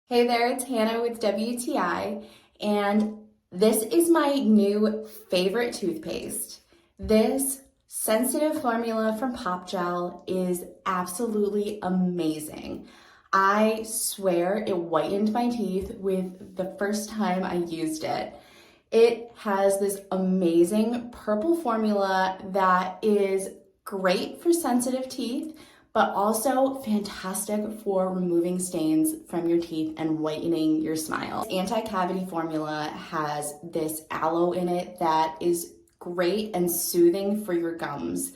Hey there, it's Hannah with WTI, and this is my new favorite toothpaste. This sensitive formula from PopGel is absolutely amazing. I swear it whitened my teeth with the first time I used it. It has this amazing purple formula that is great for sensitive teeth, but also fantastic for removing stains from your teeth and whitening your smile. Anti-cavity formula has this aloe in it that is great and soothing for your gums.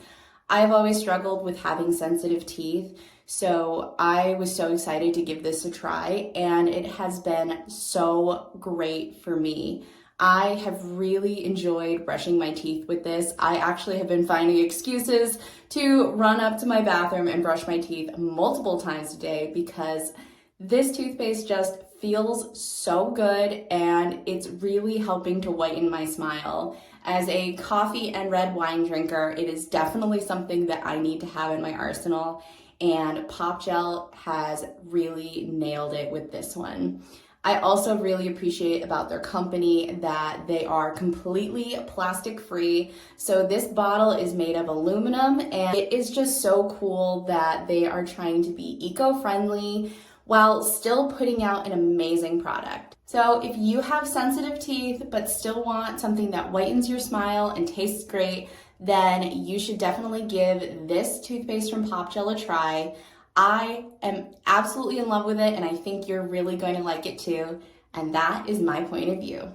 I've always struggled with having sensitive teeth, so I was so excited to give this a try, and it has been so great for me. I have really enjoyed brushing my teeth with this. I actually have been finding excuses to run up to my bathroom and brush my teeth multiple times a day because this toothpaste just feels so good and it's really helping to whiten my smile. As a coffee and red wine drinker, it is definitely something that I need to have in my arsenal, and PopGel has really nailed it with this one. I also really appreciate about their company that they are completely plastic free. So this bottle is made of aluminum, and it is just so cool that they are trying to be eco-friendly while still putting out an amazing product. So if you have sensitive teeth but still want something that whitens your smile and tastes great, then you should definitely give this toothpaste from PopGel a try. I am absolutely in love with it, and I think you're really going to like it too. And that is my point of view.